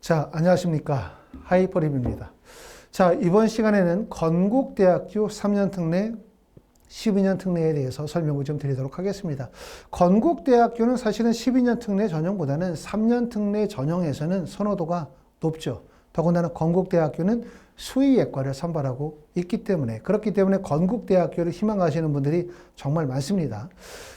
자, 안녕하십니까. 하이퍼립입니다. 자, 이번 시간에는 건국대학교 3년 특례, 12년 특례에 대해서 설명을 좀 드리도록 하겠습니다. 건국대학교는 사실은 12년 특례 전형보다는 3년 특례 전형에서는 선호도가 높죠. 더군다나 건국대학교는 수의예과를 선발하고 있기 때문에, 그렇기 때문에 건국대학교를 희망하시는 분들이 정말 많습니다.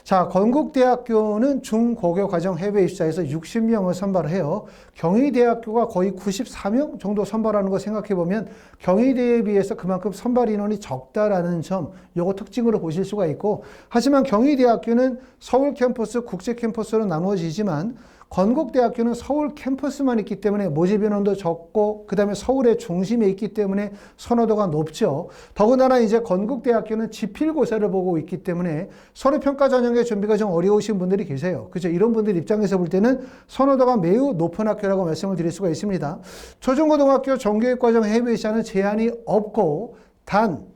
자, 건국대학교는 중고교 과정 해외 입사에서 60명을 선발을 해요. 경희대학교가 거의 94명 정도 선발하는 거 생각해 보면 경희대에 비해서 그만큼 선발 인원이 적다라는 점, 요거 특징으로 보실 수가 있고, 하지만 경희대학교는 서울 캠퍼스, 국제 캠퍼스로 나누어지지만 건국대학교는 서울 캠퍼스만 있기 때문에 모집 인원도 적고, 그 다음에 서울의 중심에 있기 때문에 선호도가 높죠. 더군다나 이제 건국대학교는 지필고사를 보고 있기 때문에 서류평가 전형의 준비가 좀 어려우신 분들이 계세요. 그죠? 이런 분들 입장에서 볼 때는 선호도가 매우 높은 학교라고 말씀을 드릴 수가 있습니다. 초중고등학교 정교육과정 해외 시험은 제한이 없고, 단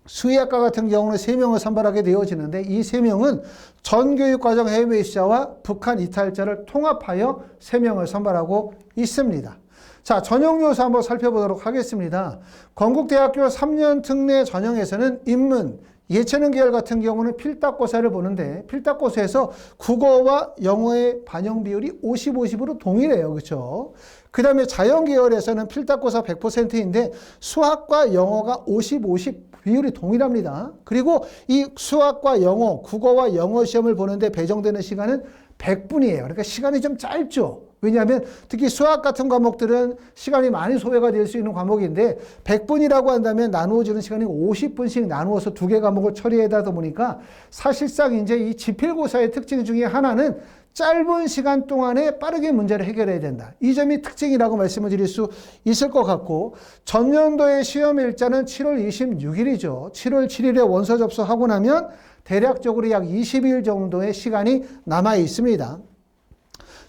수의학과 같은 경우는 3명을 선발하게 되어지는데, 이 3명은 전교육과정 해외 입사와 북한 이탈자를 통합하여 3명을 선발하고 있습니다. 자, 전형 요소 한번 살펴보도록 하겠습니다. 건국대학교 3년 특례 전형에서는 인문, 예체능 계열 같은 경우는 필답고사를 보는데, 필답고사에서 국어와 영어의 반영 비율이 50, 50으로 동일해요. 그렇죠? 그 다음에 자연 계열에서는 필답고사 100%인데 수학과 영어가 50, 50 비율이 동일합니다. 그리고 이 수학과 영어, 국어와 영어 시험을 보는데 배정되는 시간은 100분이에요. 그러니까 시간이 좀 짧죠. 왜냐하면 특히 수학 같은 과목들은 시간이 많이 소요가 될 수 있는 과목인데 100분이라고 한다면 나누어지는 시간이 50분씩 나누어서 2개 과목을 처리하다 보니까 사실상 이제 이 지필고사의 특징 중에 하나는 짧은 시간 동안에 빠르게 문제를 해결해야 된다. 이 점이 특징이라고 말씀을 드릴 수 있을 것 같고, 전년도의 시험 일자는 7월 26일이죠. 7월 7일에 원서 접수하고 나면 대략적으로 약 20일 정도의 시간이 남아 있습니다.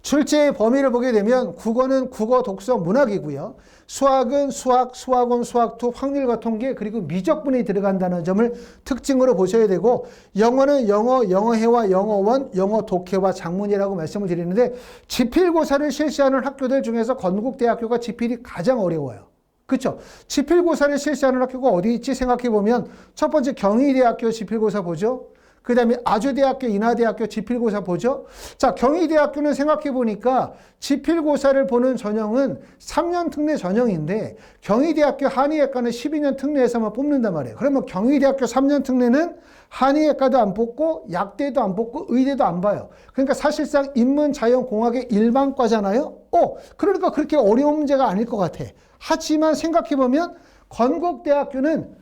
출제의 범위를 보게 되면 국어는 국어, 독서, 문학이고요. 수학은 수학, 수학원, 수학2, 확률과 통계, 그리고 미적분이 들어간다는 점을 특징으로 보셔야 되고, 영어는 영어, 영어회화, 영어원, 영어 독해와 작문이라고 말씀을 드리는데, 지필고사를 실시하는 학교들 중에서 건국대학교가 지필이 가장 어려워요. 그렇죠? 지필고사를 실시하는 학교가 어디 있지 생각해 보면 첫 번째 경희대학교 지필고사 보죠. 그 다음에 아주대학교, 인하대학교 지필고사 보죠. 자, 경희대학교는 생각해 보니까 지필고사를 보는 전형은 3년 특례 전형인데 경희대학교 한의예과는 12년 특례에서만 뽑는단 말이에요. 그러면 경희대학교 3년 특례는 한의예과도 안 뽑고 약대도 안 뽑고 의대도 안 봐요. 그러니까 사실상 인문자연공학의 일반과잖아요. 그러니까 그렇게 어려운 문제가 아닐 것 같아. 하지만 생각해 보면 건국대학교는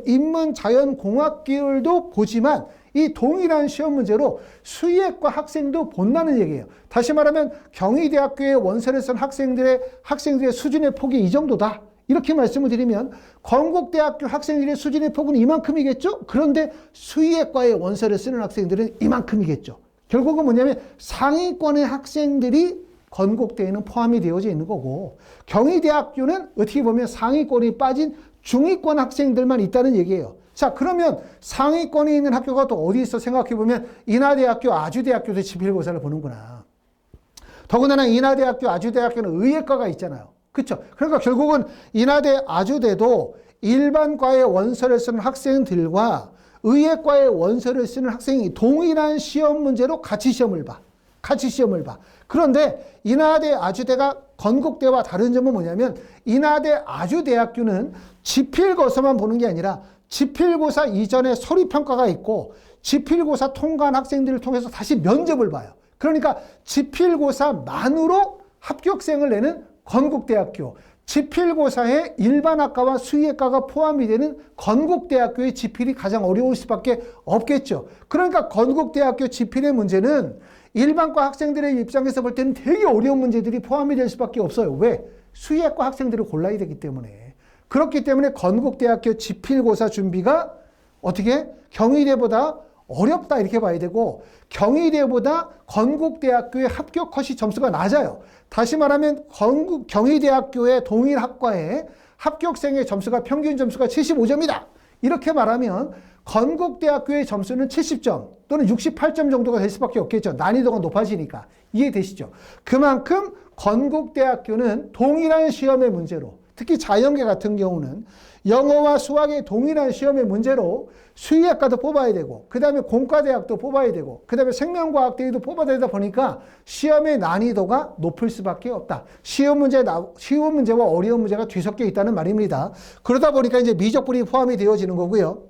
인문자연공학 계열도 보지만 이 동일한 시험 문제로 수의예과 학생도 본다는 얘기예요. 다시 말하면 경희대학교에 원서를 쓴 학생들의 수준의 폭이 이 정도다. 이렇게 말씀을 드리면 건국대학교 학생들의 수준의 폭은 이만큼이겠죠? 그런데 수의예과에 원서를 쓰는 학생들은 이만큼이겠죠. 결국은 뭐냐면 상위권의 학생들이 건국대에는 포함이 되어져 있는 거고, 경희대학교는 어떻게 보면 상위권이 빠진 중위권 학생들만 있다는 얘기예요. 자, 그러면 상위권에 있는 학교가 또 어디 있어 생각해보면 인하대학교, 아주대학교도 지필고사를 보는구나. 더군다나 인하대학교, 아주대학교는 의예과가 있잖아요. 그렇죠? 그러니까 결국은 인하대, 아주대도 일반과의 원서를 쓰는 학생들과 의예과의 원서를 쓰는 학생이 동일한 시험 문제로 같이 시험을 봐. 그런데 인하대, 아주대가 건국대와 다른 점은 뭐냐면 인하대, 아주대학교는 지필고사만 보는 게 아니라 지필고사 이전에 서류평가가 있고 지필고사 통과한 학생들을 통해서 다시 면접을 봐요. 그러니까 지필고사만으로 합격생을 내는 건국대학교, 지필고사에 일반학과와 수의학과가 포함이 되는 건국대학교의 지필이 가장 어려울 수밖에 없겠죠. 그러니까 건국대학교 지필의 문제는 일반과 학생들의 입장에서 볼 때는 되게 어려운 문제들이 포함이 될 수밖에 없어요. 왜? 수의학과 학생들을 골라야 되기 때문에. 그렇기 때문에 건국대학교 지필고사 준비가 어떻게? 경희대보다 어렵다 이렇게 봐야 되고, 경희대보다 건국대학교의 합격 컷이 점수가 낮아요. 다시 말하면 경희대학교의 동일 학과에 합격생의 점수가 평균 점수가 75점이다. 이렇게 말하면 건국대학교의 점수는 70점 또는 68점 정도가 될 수밖에 없겠죠. 난이도가 높아지니까. 이해되시죠? 그만큼 건국대학교는 동일한 시험의 문제로, 특히 자연계 같은 경우는 영어와 수학의 동일한 시험의 문제로 수의학과도 뽑아야 되고, 그 다음에 공과대학도 뽑아야 되고, 그 다음에 생명과학대회도 뽑아야 되다 보니까 시험의 난이도가 높을 수밖에 없다. 쉬운 문제와 어려운 문제가 뒤섞여 있다는 말입니다. 그러다 보니까 이제 미적분이 포함이 되어지는 거고요.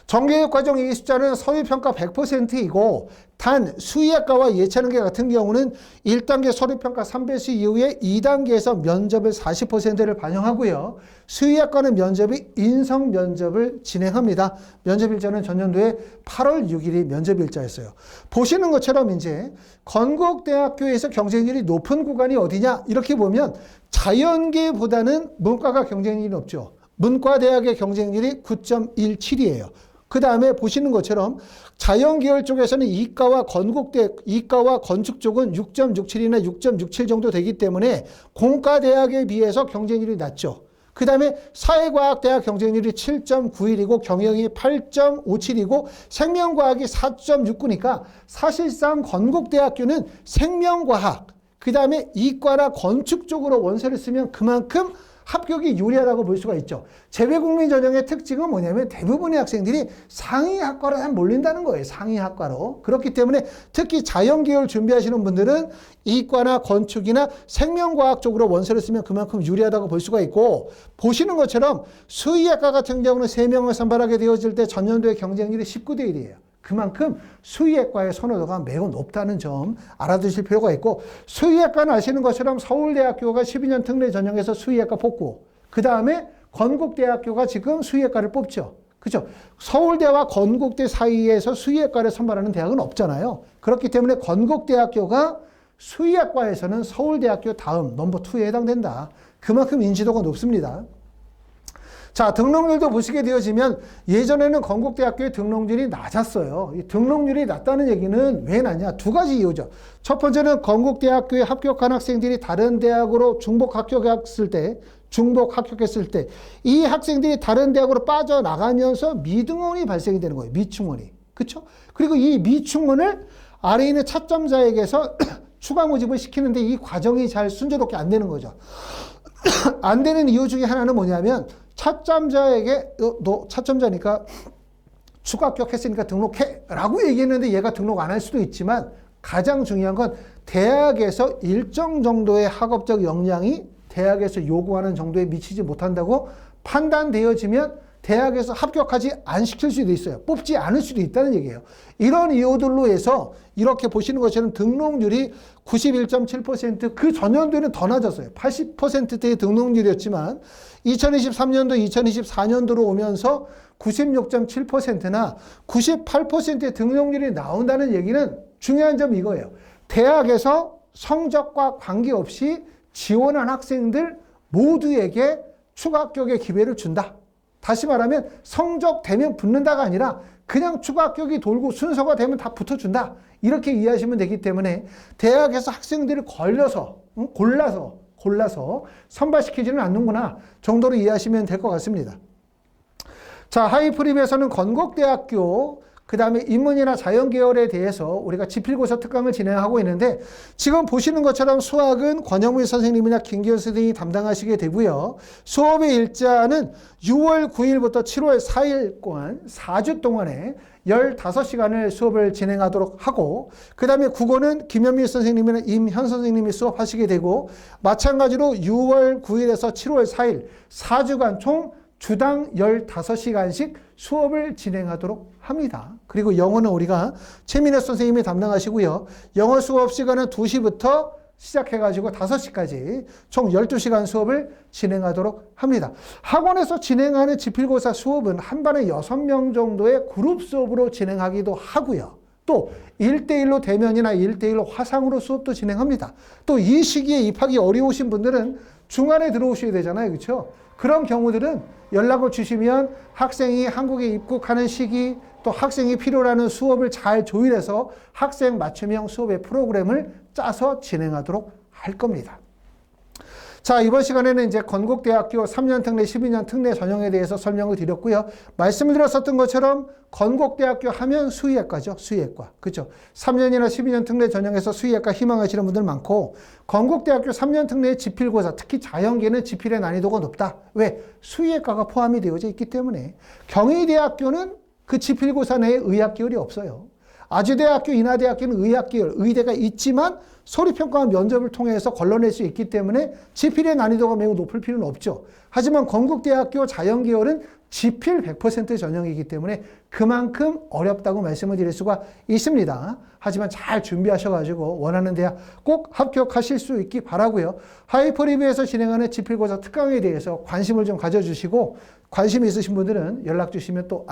정규교육 과정 A 숫자는 서류평가 100%이고 단 수의학과와 예체능계 같은 경우는 1단계 서류평가 3배수 이후에 2단계에서 면접을 40%를 반영하고요. 수의학과는 면접이 인성 면접을 진행합니다. 면접 일자는 전년도에 8월 6일이 면접 일자였어요. 보시는 것처럼 이제 건국대학교에서 경쟁률이 높은 구간이 어디냐 이렇게 보면 자연계보다는 문과가 경쟁률이 높죠. 문과대학의 경쟁률이 9.17이에요. 그 다음에 보시는 것처럼 자연계열 쪽에서는 이과와 건축 쪽은 6.67이나 6.67 정도 되기 때문에 공과대학에 비해서 경쟁률이 낮죠. 그 다음에 사회과학대학 경쟁률이 7.91이고 경영이 8.57이고 생명과학이 4.69니까 사실상 건국대학교는 생명과학, 그 다음에 이과나 건축 쪽으로 원서를 쓰면 그만큼 합격이 유리하다고 볼 수가 있죠. 재외국민 전형의 특징은 뭐냐면 대부분의 학생들이 상위학과로 다 몰린다는 거예요. 상위학과로. 그렇기 때문에 특히 자연계열 준비하시는 분들은 이과나 건축이나 생명과학 쪽으로 원서를 쓰면 그만큼 유리하다고 볼 수가 있고, 보시는 것처럼 수의학과 같은 경우는 3명을 선발하게 되어질 때 전년도의 경쟁률이 19대 1이에요. 그만큼 수의학과의 선호도가 매우 높다는 점 알아두실 필요가 있고, 수의학과는 아시는 것처럼 서울대학교가 12년 특례 전형에서 수의학과 뽑고, 그 다음에 건국대학교가 지금 수의학과를 뽑죠. 그죠? 서울대와 건국대 사이에서 수의학과를 선발하는 대학은 없잖아요. 그렇기 때문에 건국대학교가 수의학과에서는 서울대학교 다음 넘버 2에 해당된다. 그만큼 인지도가 높습니다. 자, 등록률도 보시게 되어지면 예전에는 건국대학교의 등록률이 낮았어요. 이 등록률이 낮다는 얘기는 왜 낮냐? 두 가지 이유죠. 첫 번째는 건국대학교에 합격한 학생들이 다른 대학으로 중복 합격했을 때 이 학생들이 다른 대학으로 빠져나가면서 미등원이 발생이 되는 거예요. 미충원이. 그렇죠? 그리고 이 미충원을 아래에 있는 차점자에게서 추가 모집을 시키는데 이 과정이 잘 순조롭게 안 되는 거죠. 안 되는 이유 중에 하나는 뭐냐면 차점자에게 너 차점자니까 추가 합격했으니까 등록해 라고 얘기했는데 얘가 등록 안 할 수도 있지만, 가장 중요한 건 대학에서 일정 정도의 학업적 역량이 대학에서 요구하는 정도에 미치지 못한다고 판단되어지면 대학에서 합격하지 안 시킬 수도 있어요. 뽑지 않을 수도 있다는 얘기예요. 이런 이유들로 해서 이렇게 보시는 것처럼 등록률이 91.7%, 그 전년도에는 더 낮았어요. 80%대의 등록률이었지만 2023년도, 2024년도로 오면서 96.7%나 98%의 등록률이 나온다는 얘기는 중요한 점이 이거예요. 대학에서 성적과 관계없이 지원한 학생들 모두에게 추가 합격의 기회를 준다. 다시 말하면 성적 되면 붙는다가 아니라 그냥 추가 합격이 돌고 순서가 되면 다 붙어준다. 이렇게 이해하시면 되기 때문에 대학에서 학생들을 골라서 선발시키지는 않는구나 정도로 이해하시면 될 것 같습니다. 자, 하이프립에서는 건국대학교, 그 다음에 인문이나 자연계열에 대해서 우리가 지필고사 특강을 진행하고 있는데, 지금 보시는 것처럼 수학은 권영민 선생님이나 김기현 선생님이 담당하시게 되고요. 수업의 일자는 6월 9일부터 7월 4일간 4주 동안에 15시간을 수업을 진행하도록 하고, 그 다음에 국어는 김현미 선생님이나 임현 선생님이 수업하시게 되고, 마찬가지로 6월 9일에서 7월 4일 4주간 총 주당 15시간씩 수업을 진행하도록 합니다. 그리고 영어는 우리가 최민혜 선생님이 담당하시고요. 영어 수업 시간은 2시부터 시작해가지고 5시까지 총 12시간 수업을 진행하도록 합니다. 학원에서 진행하는 지필고사 수업은 한 반에 6명 정도의 그룹 수업으로 진행하기도 하고요. 또 1대1로 대면이나 1대1로 화상으로 수업도 진행합니다. 또 이 시기에 입학이 어려우신 분들은 중간에 들어오셔야 되잖아요. 그렇죠? 그런 경우들은 연락을 주시면 학생이 한국에 입국하는 시기, 또 학생이 필요로 하는 수업을 잘 조율해서 학생 맞춤형 수업의 프로그램을 짜서 진행하도록 할 겁니다. 자, 이번 시간에는 이제 건국대학교 3년 특례, 12년 특례 전형에 대해서 설명을 드렸고요. 말씀을 드렸었던 것처럼 건국대학교 하면 수의학과죠. 수의학과. 그죠? 3년이나 12년 특례 전형에서 수의학과 희망하시는 분들 많고, 건국대학교 3년 특례의 지필고사, 특히 자연계는 지필의 난이도가 높다. 왜? 수의학과가 포함이 되어져 있기 때문에. 경희대학교는 그 지필고사 내에 의학계열이 없어요. 아주대학교, 인하대학교는 의학계열, 의대가 있지만 서류평가와 면접을 통해서 걸러낼 수 있기 때문에 지필의 난이도가 매우 높을 필요는 없죠. 하지만 건국대학교 자연계열은 지필 100% 전형이기 때문에 그만큼 어렵다고 말씀을 드릴 수가 있습니다. 하지만 잘 준비하셔가지고 원하는 대학 꼭 합격하실 수 있기 바라고요. 하이퍼리뷰에서 진행하는 지필고사 특강에 대해서 관심을 좀 가져주시고, 관심이 있으신 분들은 연락 주시면 또